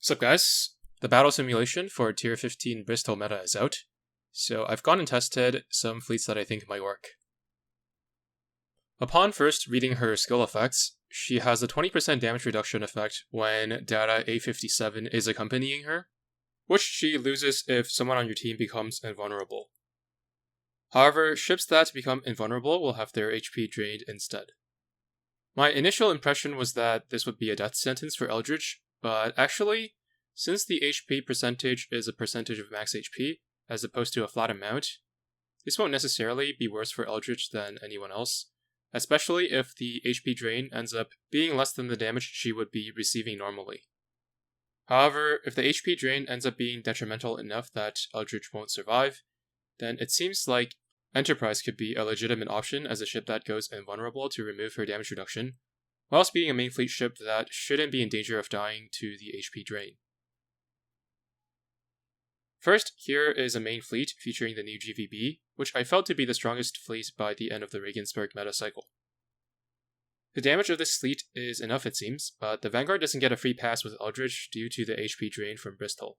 Sup guys, the battle simulation for tier 15 Bristol meta is out, so I've gone and tested some fleets that I think might work. Upon first reading her skill effects, she has a 20% damage reduction effect when data A57 is accompanying her, which she loses if someone on your team becomes invulnerable. However, ships that become invulnerable will have their HP drained instead. My initial impression was that this would be a death sentence for Eldritch, but actually, since the HP percentage is a percentage of max HP, as opposed to a flat amount, this won't necessarily be worse for Eldritch than anyone else, especially if the HP drain ends up being less than the damage she would be receiving normally. However, if the HP drain ends up being detrimental enough that Eldritch won't survive, then it seems like Enterprise could be a legitimate option as a ship that goes invulnerable to remove her damage reduction, whilst being a main fleet ship that shouldn't be in danger of dying to the HP drain. First, here is a main fleet featuring the new GVB, which I felt to be the strongest fleet by the end of the Regensburg meta cycle. The damage of this fleet is enough it seems, but the Vanguard doesn't get a free pass with Eldritch due to the HP drain from Bristol.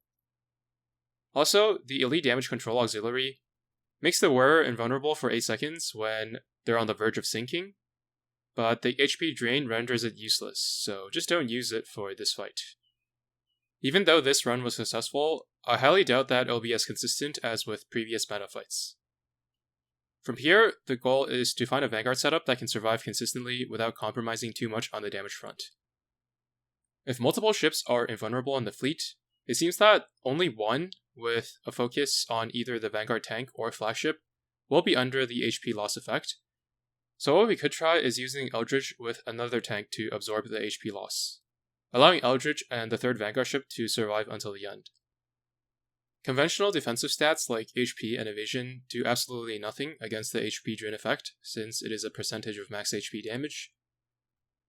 Also, the elite damage control auxiliary makes the wearer invulnerable for 8 seconds when they're on the verge of sinking, but the HP drain renders it useless, so just don't use it for this fight. Even though this run was successful, I highly doubt that it'll be as consistent as with previous meta fights. From here, the goal is to find a Vanguard setup that can survive consistently without compromising too much on the damage front. If multiple ships are invulnerable in the fleet, it seems that only one, with a focus on either the Vanguard tank or flagship, will be under the HP loss effect. So what we could try is using Eldritch with another tank to absorb the HP loss, allowing Eldritch and the third Vanguard ship to survive until the end. Conventional defensive stats like HP and evasion do absolutely nothing against the HP drain effect, since it is a percentage of max HP damage.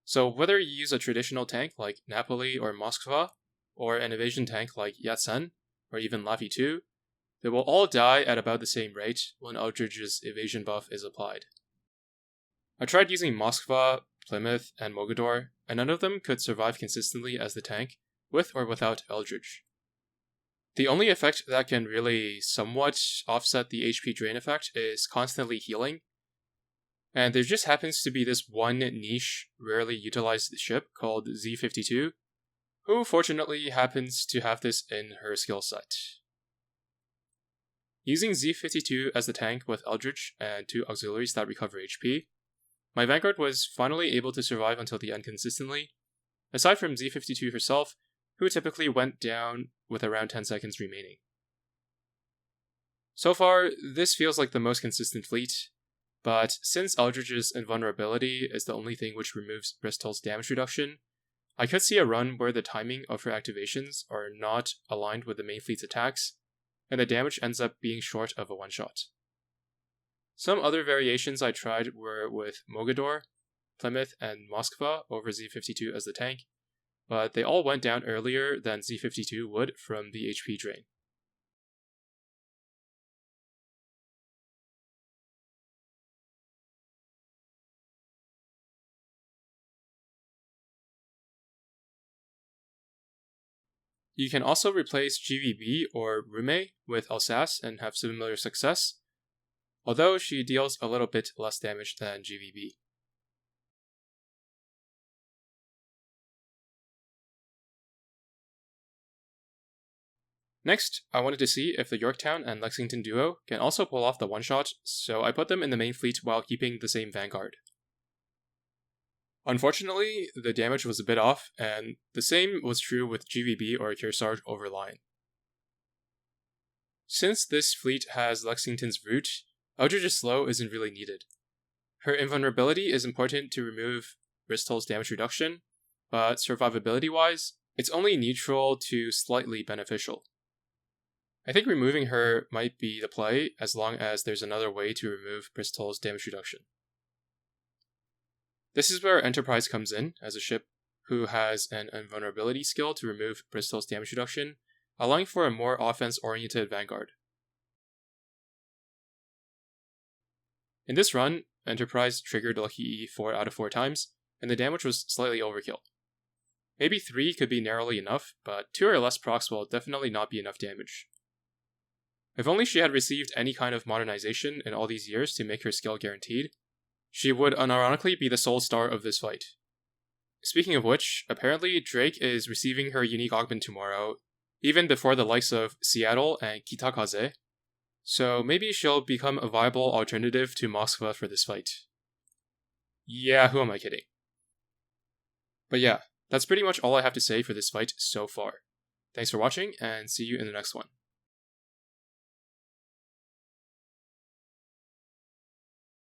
So whether you use a traditional tank like Napoli or Moskva, or an evasion tank like Yatsen, or even Lavi 2, they will all die at about the same rate when Eldritch's evasion buff is applied. I tried using Moskva, Plymouth, and Mogador, and none of them could survive consistently as the tank, with or without Eldritch. The only effect that can really somewhat offset the HP drain effect is constantly healing, and there just happens to be this one niche, rarely utilized ship called Z52, who fortunately happens to have this in her skill set. Using Z52 as the tank with Eldritch and 2 auxiliaries that recover HP, my Vanguard was finally able to survive until the end consistently, aside from Z52 herself, who typically went down with around 10 seconds remaining. So far, this feels like the most consistent fleet, but since Eldritch's invulnerability is the only thing which removes Bristol's damage reduction, I could see a run where the timing of her activations are not aligned with the main fleet's attacks, and the damage ends up being short of a one-shot. Some other variations I tried were with Mogador, Plymouth, and Moskva over Z52 as the tank, but they all went down earlier than Z52 would from the HP drain. You can also replace GVB or Rume with Alsace and have similar success, although she deals a little bit less damage than GVB. Next, I wanted to see if the Yorktown and Lexington duo can also pull off the one-shot, so I put them in the main fleet while keeping the same Vanguard. Unfortunately, the damage was a bit off, and the same was true with GVB or Kearsarge over Lion. Since this fleet has Lexington's root, Eldritch's slow isn't really needed. Her invulnerability is important to remove Bristol's damage reduction, but survivability-wise, it's only neutral to slightly beneficial. I think removing her might be the play as long as there's another way to remove Bristol's damage reduction. This is where Enterprise comes in as a ship who has an invulnerability skill to remove Bristol's damage reduction, allowing for a more offense-oriented Vanguard. In this run, Enterprise triggered Lucky E 4 out of 4 times, and the damage was slightly overkill. Maybe 3 could be narrowly enough, but 2 or less procs will definitely not be enough damage. If only she had received any kind of modernization in all these years to make her skill guaranteed, she would unironically be the sole star of this fight. Speaking of which, apparently Drake is receiving her unique augment tomorrow, even before the likes of Seattle and Kitakaze, so maybe she'll become a viable alternative to Moskva for this fight. Yeah, who am I kidding? But yeah, that's pretty much all I have to say for this fight so far. Thanks for watching, and see you in the next one.